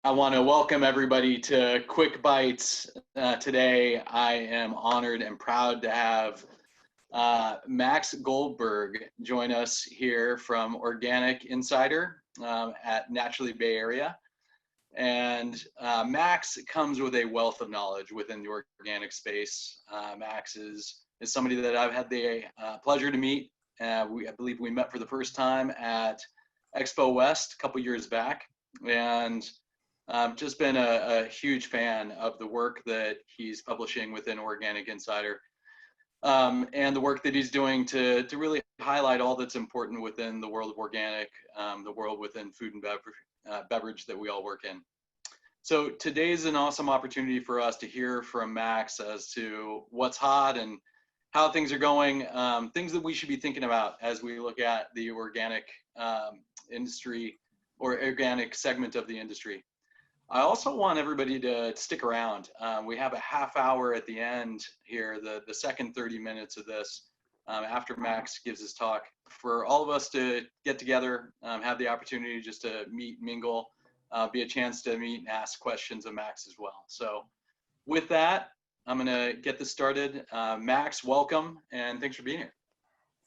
I want to welcome everybody to Quick Bites. Today, I am honored and proud to have Max Goldberg join us here from Organic Insider at Naturally Bay Area. And Max comes with a wealth of knowledge within the organic space. Max is somebody that I've had the pleasure to meet. I believe we met for the first time at Expo West a couple years back. And I've just been a huge fan of the work that he's publishing within Organic Insider and the work that he's doing to really highlight all that's important within the world of organic, the world within food and beverage that we all work in. So today's an awesome opportunity for us to hear from Max as to what's hot and how things are going, things that we should be thinking about as we look at the organic industry or organic segment of the industry. I also want everybody to stick around. We have a half hour at the end here, the second 30 minutes of this, after Max gives his talk, for all of us to get together, have the opportunity just to meet, mingle, be a chance to meet and ask questions of Max as well. So with that, I'm gonna get this started. Max, welcome, and thanks for being here.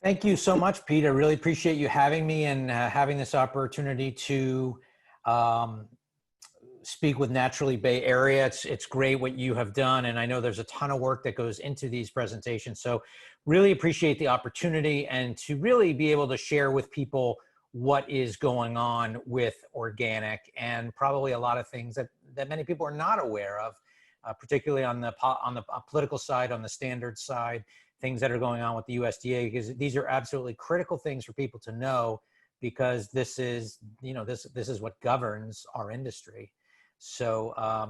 Thank you so much, Pete. I really appreciate you having me and having this opportunity to speak with Naturally Bay Area. It's great what you have done, and I know there's a ton of work that goes into these presentations. So really appreciate the opportunity and to really be able to share with people what is going on with organic and probably a lot of things that many people are not aware of, particularly on the political side, on the standards side, things that are going on with the USDA, because these are absolutely critical things for people to know, because this is, this is what governs our industry. So I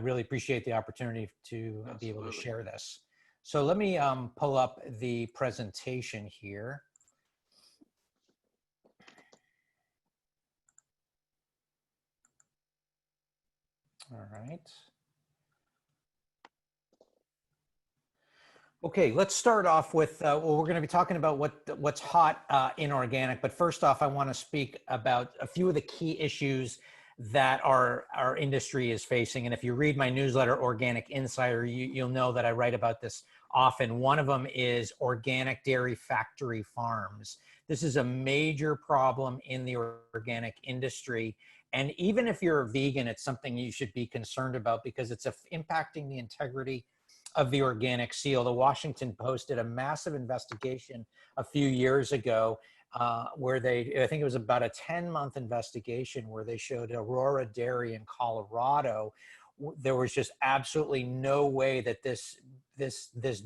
really appreciate the opportunity to be able to share this. So let me pull up the presentation here. All right. Okay, let's start off with, well, we're going to be talking about what's hot in organic. But first off, I want to speak about a few of the key issues that our industry is facing. And if you read my newsletter, Organic Insider, you'll know that I write about this often. One of them is organic dairy factory farms. This is a major problem in the organic industry. And even if you're a vegan, it's something you should be concerned about, because it's impacting the integrity of the organic seal. The Washington Post did a massive investigation a few years ago where I think it was about a 10-month investigation where they showed Aurora Dairy in Colorado. There was just absolutely no way that this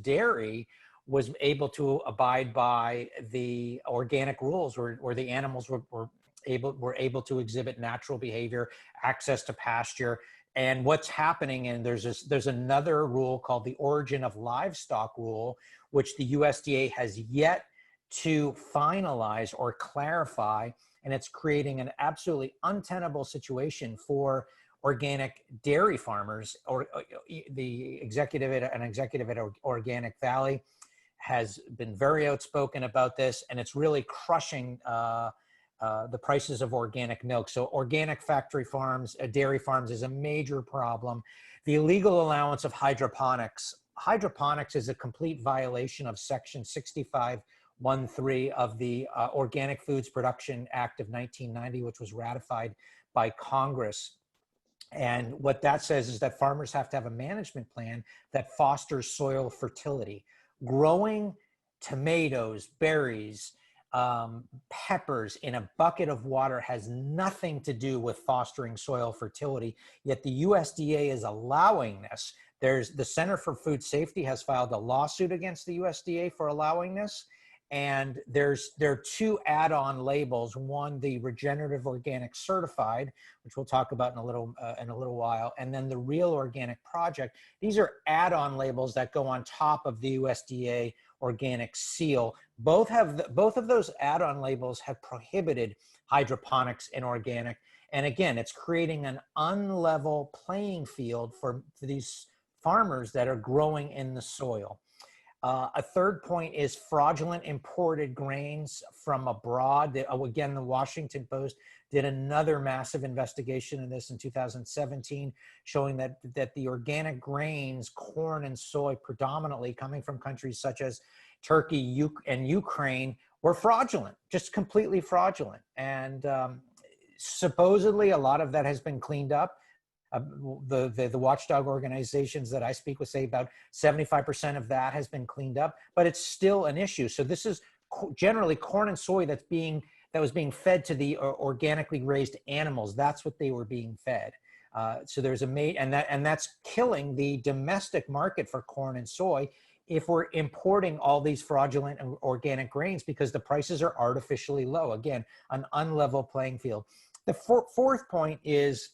dairy was able to abide by the organic rules, where the animals were able to exhibit natural behavior, access to pasture. And what's happening, and there's another rule called the Origin of Livestock rule, which the USDA has yet to finalize or clarify, and it's creating an absolutely untenable situation for organic dairy farmers. Or the executive at Organic Valley has been very outspoken about this, and it's really crushing the prices of organic milk. So organic factory farms, dairy farms, is a major problem. The illegal allowance of hydroponics. Hydroponics is a complete violation of Section 65(1)(3) of the Organic Foods Production Act of 1990, which was ratified by Congress. And what that says is that farmers have to have a management plan that fosters soil fertility. Growing tomatoes, berries, peppers in a bucket of water has nothing to do with fostering soil fertility, yet the USDA is allowing this. There's the Center for Food Safety has filed a lawsuit against the USDA for allowing this, and there are two add-on labels. One, the Regenerative Organic Certified, which we'll talk about in a little while, and then the Real Organic Project. These are add-on labels that go on top of the USDA organic seal. Both of those add-on labels have prohibited hydroponics in organic. And again, it's creating an unlevel playing field for these farmers that are growing in the soil. A third point is fraudulent imported grains from abroad. Again, the Washington Post did another massive investigation in this in 2017, showing that the organic grains, corn and soy predominantly coming from countries such as Turkey and Ukraine were fraudulent, just completely fraudulent. And supposedly a lot of that has been cleaned up. The watchdog organizations that I speak with say about 75% of that has been cleaned up, but it's still an issue. So this is generally corn and soy that was being fed to the organically raised animals. That's what they were being fed. So there's and that's killing the domestic market for corn and soy if we're importing all these fraudulent organic grains because the prices are artificially low. Again, an unlevel playing field. The fourth point is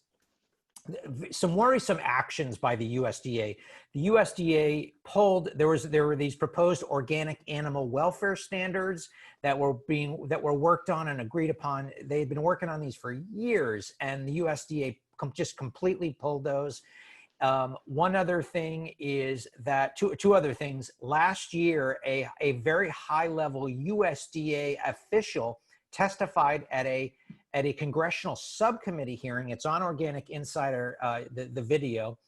some worrisome actions by the USDA. The USDA there were these proposed organic animal welfare standards that were worked on and agreed upon. They had been working on these for years, and the USDA just completely pulled those. One other thing is that two other things. Last year, a very high-level USDA official testified at a congressional subcommittee hearing. It's on Organic Insider, the video,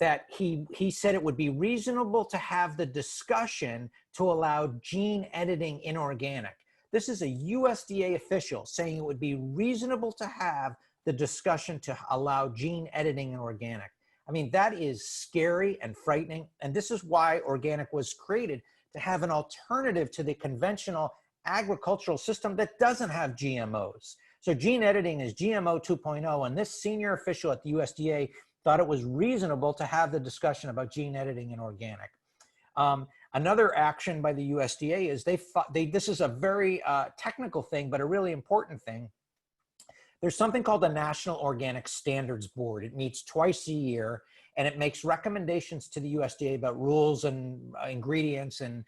that he said it would be reasonable to have the discussion to allow gene editing in organic. This is a USDA official saying it would be reasonable to have the discussion to allow gene editing in organic. I mean, that is scary and frightening. And this is why organic was created, to have an alternative to the conventional agricultural system that doesn't have GMOs. So gene editing is GMO 2.0, and this senior official at the USDA thought it was reasonable to have the discussion about gene editing in organic. Another action by the USDA is this is a very technical thing, but a really important thing. There's something called the National Organic Standards Board. It meets twice a year, and it makes recommendations to the USDA about rules and ingredients and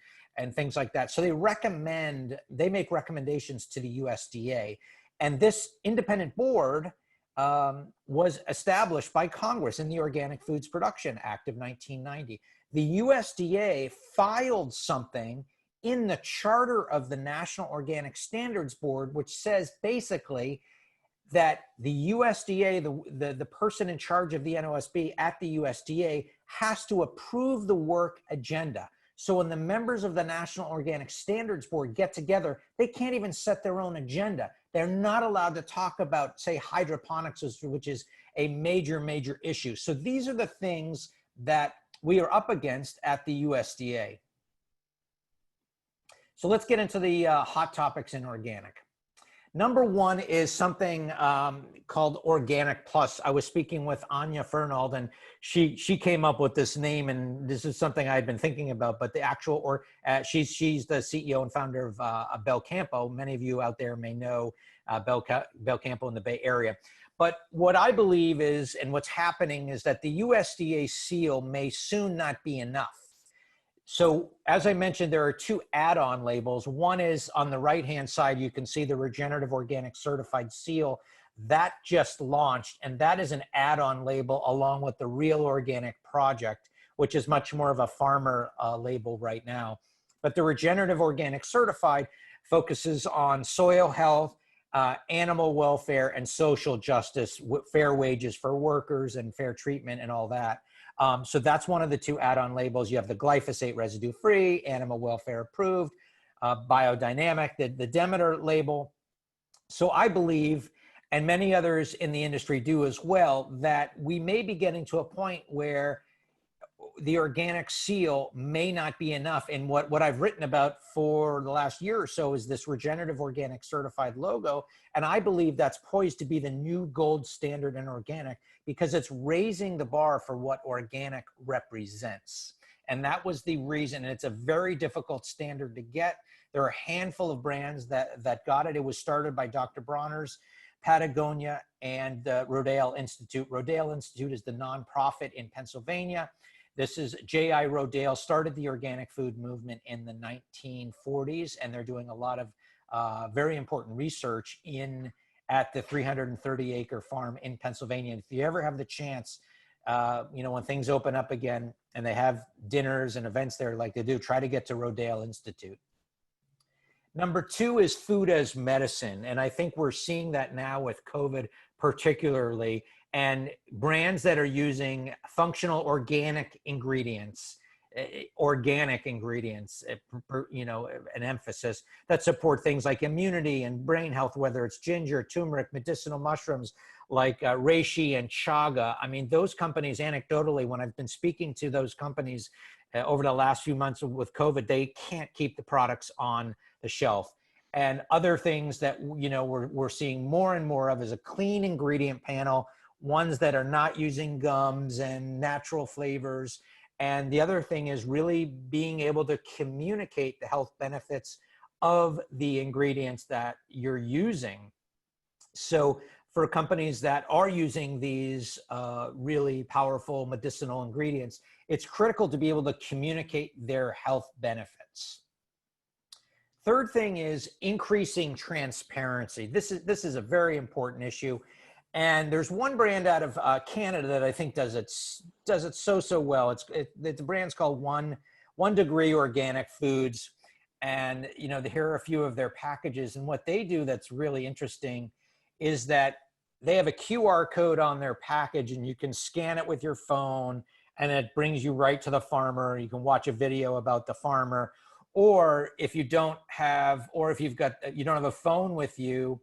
things like that. So they make recommendations to the USDA. And this independent board was established by Congress in the Organic Foods Production Act of 1990. The USDA filed something in the charter of the National Organic Standards Board, which says basically that the USDA, the person in charge of the NOSB at the USDA, has to approve the work agenda. So when the members of the National Organic Standards Board get together, they can't even set their own agenda. They're not allowed to talk about, say, hydroponics, which is a major, major issue. So these are the things that we are up against at the USDA. So let's get into the hot topics in organic. Number one is something called Organic Plus. I was speaking with Anya Fernald, and she came up with this name, and this is something I had been thinking about. But the actual, she's the CEO and founder of Bel Campo. Many of you out there may know Bel Campo in the Bay Area. But what I believe is, and what's happening is that the USDA seal may soon not be enough. So as I mentioned, there are two add-on labels. One is on the right-hand side, you can see the Regenerative Organic Certified Seal. That just launched, and that is an add-on label along with the Real Organic Project, which is much more of a farmer label right now. But the Regenerative Organic Certified focuses on soil health, animal welfare, and social justice, fair wages for workers and fair treatment and all that. So that's one of the two add-on labels. You have the glyphosate residue-free, animal welfare approved, biodynamic, the Demeter label. So I believe, and many others in the industry do as well, that we may be getting to a point where the organic seal may not be enough. And what I've written about for the last year or so is this Regenerative Organic Certified logo. And I believe that's poised to be the new gold standard in organic, because it's raising the bar for what organic represents. And that was the reason. And it's a very difficult standard to get. There are a handful of brands that got it. It was started by Dr. Bronner's, Patagonia, and Rodale Institute. Rodale Institute is the nonprofit in Pennsylvania. This is J.I. Rodale, started the organic food movement in the 1940s, and they're doing a lot of very important research at the 330-acre farm in Pennsylvania. And if you ever have the chance when things open up again and they have dinners and events there like they do, try to get to Rodale Institute. Number 2 is food as medicine. And I think we're seeing that now with COVID particularly, and brands that are using functional organic ingredients, an emphasis that support things like immunity and brain health, whether it's ginger, turmeric, medicinal mushrooms like reishi and chaga. I mean, those companies, anecdotally, when I've been speaking to those companies over the last few months with COVID, they can't keep the products on the shelf. And other things that, we're seeing more and more of is a clean ingredient panel, ones that are not using gums and natural flavors. And the other thing is really being able to communicate the health benefits of the ingredients that you're using. So for companies that are using these really powerful medicinal ingredients, it's critical to be able to communicate their health benefits. Third thing is increasing transparency. This is a very important issue. And there's one brand out of Canada that I think does it so well. The brand's called One Degree Organic Foods. And, here are a few of their packages. And what they do that's really interesting is that they have a QR code on their package, and you can scan it with your phone, and it brings you right to the farmer. You can watch a video about the farmer. Or if you don't have, you don't have a phone with you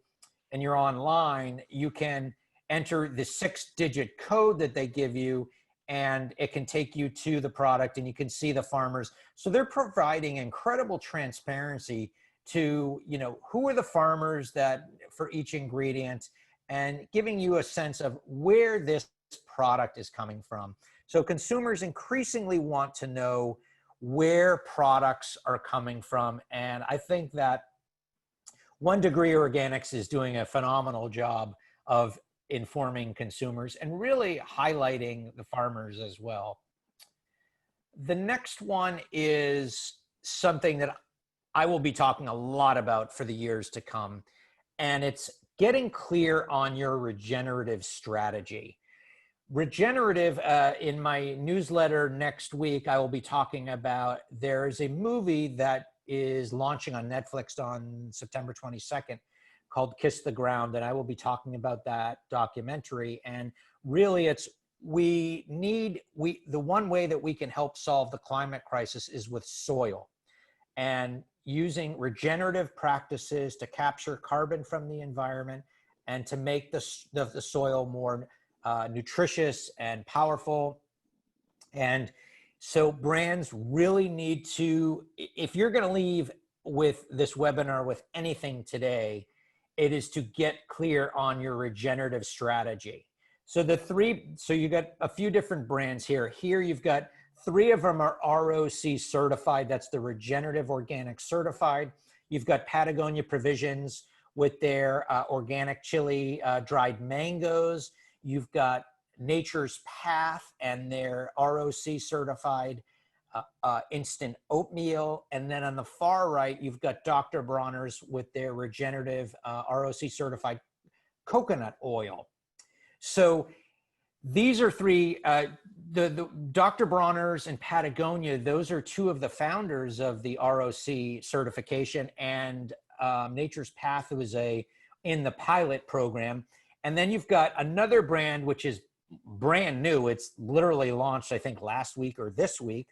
and you're online, you can enter the 6-digit code that they give you, and it can take you to the product and you can see the farmers. So they're providing incredible transparency to, who are the farmers that for each ingredient, and giving you a sense of where this product is coming from. So consumers increasingly want to know where products are coming from. And I think that One Degree Organics is doing a phenomenal job of informing consumers and really highlighting the farmers as well. The next one is something that I will be talking a lot about for the years to come, and it's getting clear on your regenerative strategy. Regenerative, in my newsletter next week, I will be talking about, there's a movie that is launching on Netflix on September 22nd called Kiss the Ground, and I will be talking about that documentary. And really the one way that we can help solve the climate crisis is with soil, and using regenerative practices to capture carbon from the environment and to make the soil more nutritious and powerful. And so brands really need to, if you're going to leave with this webinar with anything today, it is to get clear on your regenerative strategy. So you got a few different brands here. Here you've got 3 of them are ROC certified. That's the Regenerative Organic Certified. You've got Patagonia Provisions with their organic chili dried mangoes. You've got Nature's Path and their ROC certified instant oatmeal. And then on the far right, you've got Dr. Bronner's with their regenerative ROC certified coconut oil. So these are 3, the Dr. Bronner's and Patagonia, those are 2 of the founders of the ROC certification, and Nature's Path was in the pilot program. And then you've got another brand, which is brand new. It's literally launched, I think, last week or this week.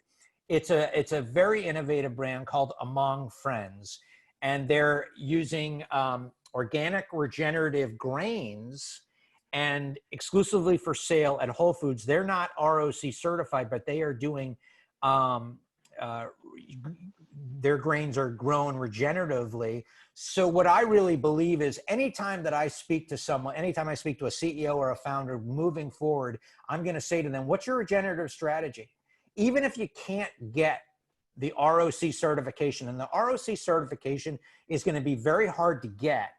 It's a very innovative brand called Among Friends, and they're using organic regenerative grains, and exclusively for sale at Whole Foods. They're not ROC certified, but they are doing, their grains are grown regeneratively. So what I really believe is anytime that I speak to someone, anytime I speak to a CEO or a founder moving forward, I'm going to say to them, what's your regenerative strategy? Even if you can't get the ROC certification, and the ROC certification is going to be very hard to get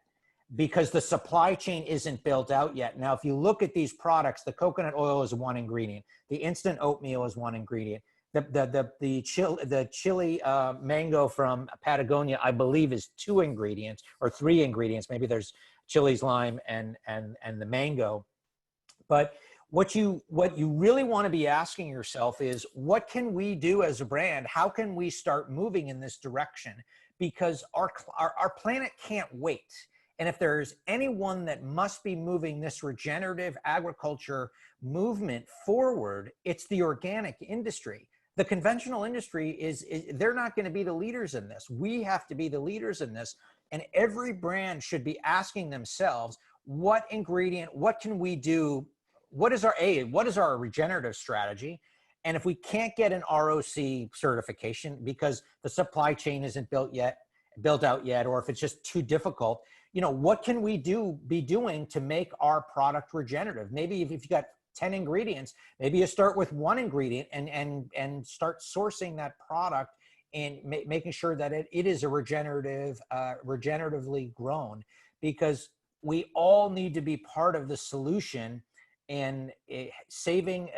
because the supply chain isn't built out yet. Now, if you look at these products, the coconut oil is one ingredient. The instant oatmeal is one ingredient. The chili mango from Patagonia, I believe, is 2 ingredients or 3 ingredients. Maybe there's chilies, lime, and the mango. But what you really want to be asking yourself is, what can we do as a brand? How can we start moving in this direction? Because our planet can't wait. And if there's anyone that must be moving this regenerative agriculture movement forward, it's the organic industry. The conventional industry is they're not going to be the leaders in this. We have to be the leaders in this. And every brand should be asking themselves, what ingredient, what can we do? What is our regenerative strategy? And if we can't get an ROC certification because the supply chain isn't built out yet, or if it's just too difficult, what can we be doing to make our product regenerative? Maybe if you've got 10 ingredients, maybe you start with one ingredient and start sourcing that product and making sure that it is a regeneratively grown, because we all need to be part of the solution and helping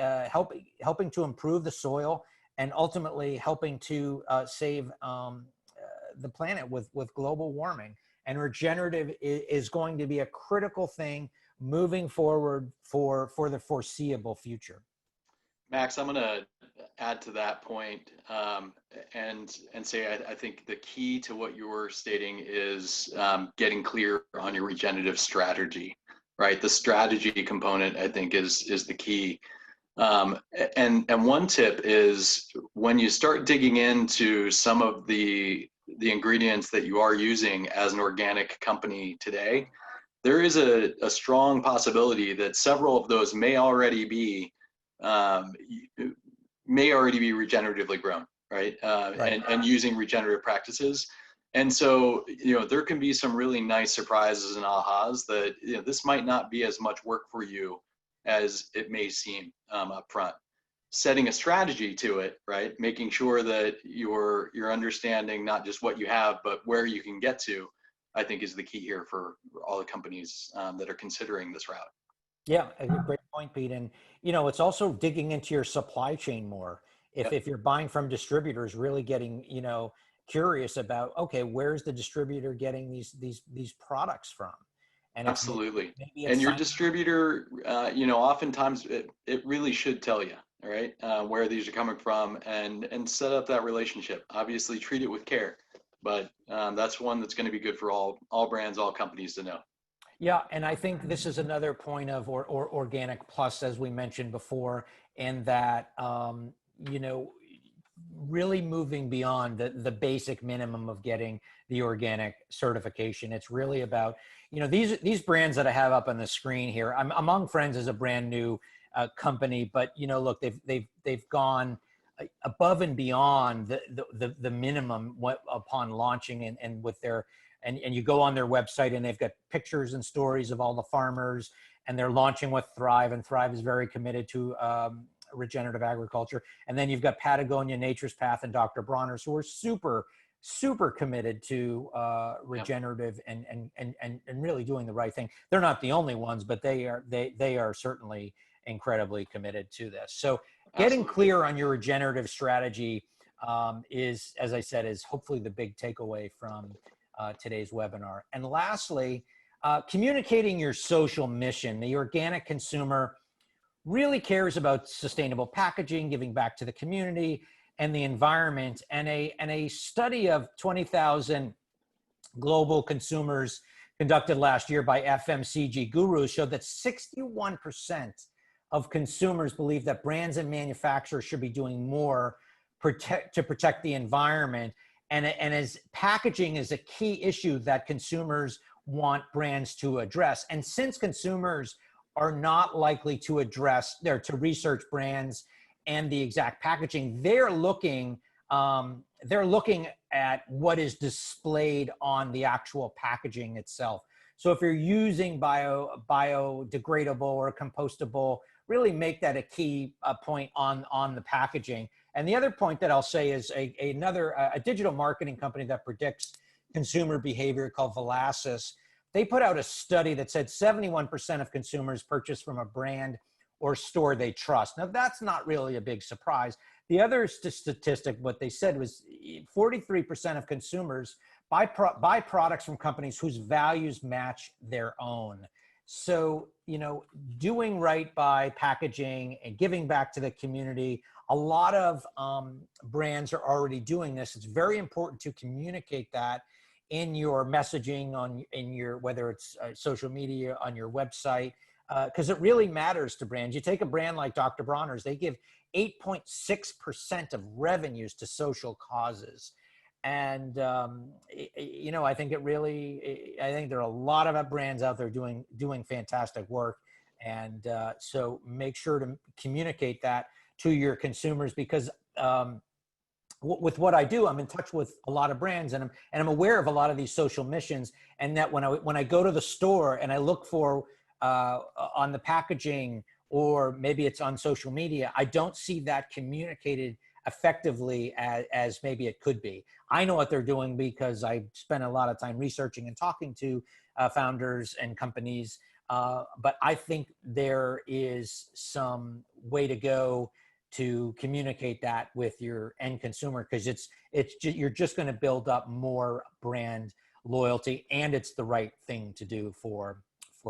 to improve the soil, and ultimately helping to save the planet with global warming. And regenerative is going to be a critical thing moving forward for the foreseeable future. Max, I'm going to add to that point and say I think the key to what you were stating is getting clear on your regenerative strategy. Right, the strategy component I think is the key, and one tip is, when you start digging into some of the ingredients that you are using as an organic company today, there is a strong possibility that several of those may already be regeneratively grown, right? Right. And using regenerative practices. And so, there can be some really nice surprises and ahas that, this might not be as much work for you as it may seem up front. Setting a strategy to it, right? Making sure that you're understanding not just what you have, but where you can get to, I think is the key here for all the companies that are considering this route. Yeah, a great point, Pete. And, it's also digging into your supply chain more. If you're buying from distributors, really getting, curious about, okay, where's the distributor getting these products from? And absolutely. maybe And your distributor, oftentimes it really should tell you, all right, where these are coming from, and set up that relationship. Obviously, treat it with care, but that's one that's going to be good for all brands, all companies to know. Yeah, and I think this is another point of or organic plus, as we mentioned before, and that really moving beyond the basic minimum of getting the organic certification. It's really about, these brands that I have up on the screen here. Among Friends is a brand new company, but look, they've gone above and beyond the minimum upon launching, and with their and you go on their website and they've got pictures and stories of all the farmers, and they're launching with Thrive, and Thrive is very committed to regenerative agriculture. And then you've got Patagonia, Nature's Path, and Dr. Bronner's, who are super committed to regenerative and really doing the right thing. They're not the only ones, but they are certainly incredibly committed to this. So getting clear on your regenerative strategy is, as I said, is hopefully the big takeaway from today's webinar. And lastly, communicating your social mission. The organic consumer really cares about sustainable packaging, giving back to the community and the environment. And a study of 20,000 global consumers conducted last year by FMCG Gurus showed that 61% of consumers believe that brands and manufacturers should be doing more to protect the environment. And as packaging is a key issue that consumers want brands to address. And since consumers are not likely to research brands and the exact packaging, they're looking at what is displayed on the actual packaging itself. So if you're using biodegradable or compostable, really make that a key point on the packaging. And the other point that I'll say is a digital marketing company that predicts consumer behavior called Velasys. They put out a study that said 71% of consumers purchase from a brand or store they trust. Now, that's not really a big surprise. The other statistic, what they said was 43% of consumers buy products from companies whose values match their own. So, doing right by packaging and giving back to the community, a lot of brands are already doing this. It's very important to communicate that in your messaging in your, whether it's social media, on your website, because it really matters to brands. You take a brand like Dr. Bronner's, they give 8.6% of revenues to social causes. And, I think I think there are a lot of brands out there doing fantastic work. And so make sure to communicate that to your consumers, because with what I do, I'm in touch with a lot of brands, and I'm aware of a lot of these social missions. And that when I go to the store and I look for on the packaging, or maybe it's on social media, I don't see that communicated effectively as maybe it could be. I know what they're doing because I spent a lot of time researching and talking to founders and companies. But I think there is some way to go to communicate that with your end consumer, because you're just going to build up more brand loyalty, and it's the right thing to do for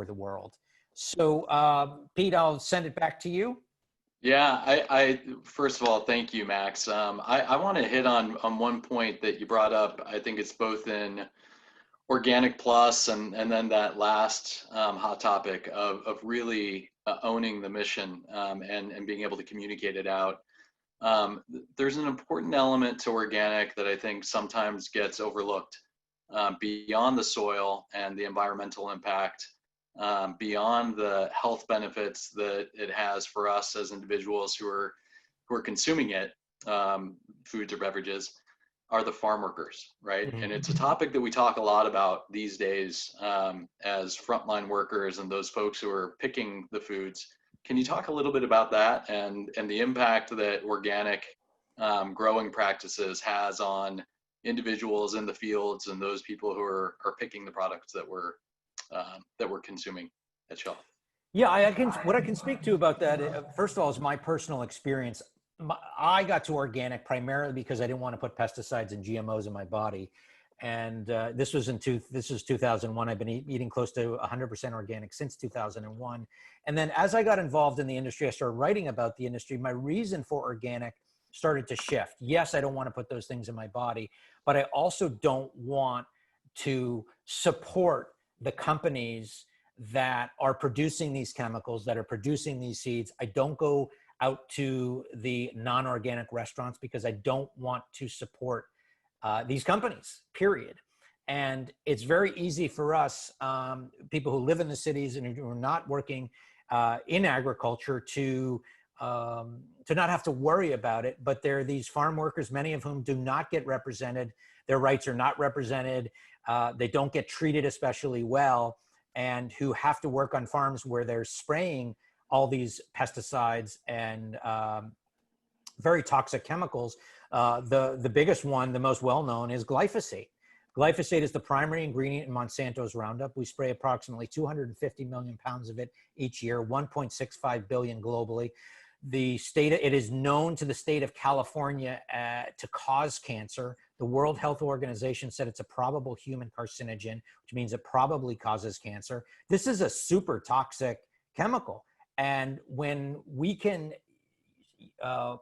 the world. So Pete, I'll send it back to you. Yeah, I first of all, thank you, Max. I want to hit on one point that you brought up. I think it's both in Organic Plus and then that last hot topic of really owning the mission, and being able to communicate it out. There's an important element to organic that I think sometimes gets overlooked, beyond the soil and the environmental impact, beyond the health benefits that it has for us as individuals who are consuming it, foods or beverages, are the farm workers, right? Mm-hmm. And it's a topic that we talk a lot about these days, as frontline workers and those folks who are picking the foods. Can you talk a little bit about that and the impact that organic growing practices has on individuals in the fields and those people who are picking the products that we're consuming at shelf? Yeah, what I can speak to about that, first of all, is my personal experience. I got to organic primarily because I didn't want to put pesticides and GMOs in my body. And this was 2001. I've been eating close to 100% organic since 2001. And then as I got involved in the industry, I started writing about the industry. My reason for organic started to shift. Yes, I don't want to put those things in my body, but I also don't want to support the companies that are producing these chemicals, that are producing these seeds. I don't go out to the non-organic restaurants because I don't want to support these companies, period. And it's very easy for us, people who live in the cities and who are not working in agriculture, to not have to worry about it. But there are these farm workers, many of whom do not get represented. Their rights are not represented. They don't get treated especially well, and who have to work on farms where they're spraying all these pesticides and very toxic chemicals. The biggest one, the most well-known, is glyphosate. Glyphosate is the primary ingredient in Monsanto's Roundup. We spray approximately 250 million pounds of it each year, 1.65 billion globally. It is known to the state of California to cause cancer. The World Health Organization said it's a probable human carcinogen, which means it probably causes cancer. This is a super toxic chemical. And when we can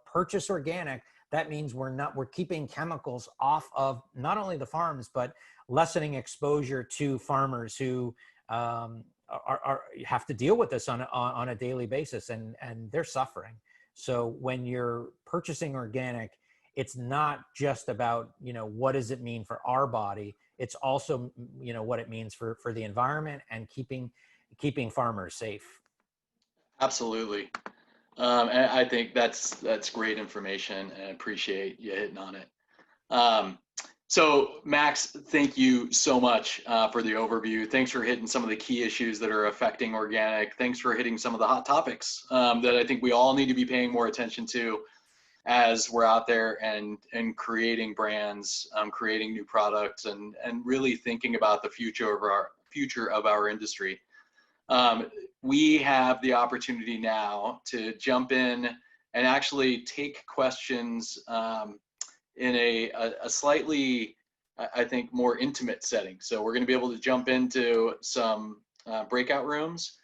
purchase organic, that means we're keeping chemicals off of not only the farms, but lessening exposure to farmers who have to deal with this on a daily basis, and they're suffering. So when you're purchasing organic, it's not just about, what does it mean for our body? It's also, what it means for the environment and keeping farmers safe. Absolutely. And I think that's great information, and I appreciate you hitting on it. So Max, thank you so much for the overview. Thanks for hitting some of the key issues that are affecting organic. Thanks for hitting some of the hot topics that I think we all need to be paying more attention to as we're out there and creating brands, creating new products, and really thinking about the future of our industry. We have the opportunity now to jump in and actually take questions in a slightly, I think, more intimate setting. So we're going to be able to jump into some breakout rooms.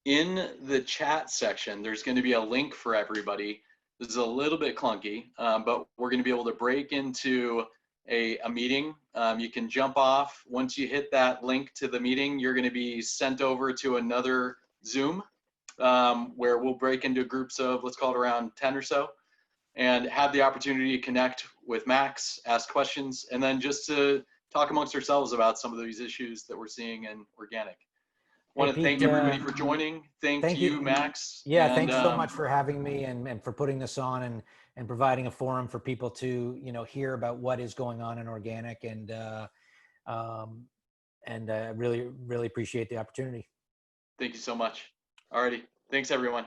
In the chat section, there's going to be a link for everybody. This is a little bit clunky, but we're going to be able to break into a meeting. You can jump off. Once you hit that link to the meeting, you're going to be sent over to another Zoom where we'll break into groups of, let's call it around 10 or so, and have the opportunity to connect with Max, ask questions, and then just to talk amongst ourselves about some of these issues that we're seeing in organic. I want to thank everybody for joining. Thank you, Max. Yeah, thanks so much for having me and for putting this on and providing a forum for people to, you know, hear about what is going on in organic, and really appreciate the opportunity. Thank you so much. Alrighty. Thanks, everyone.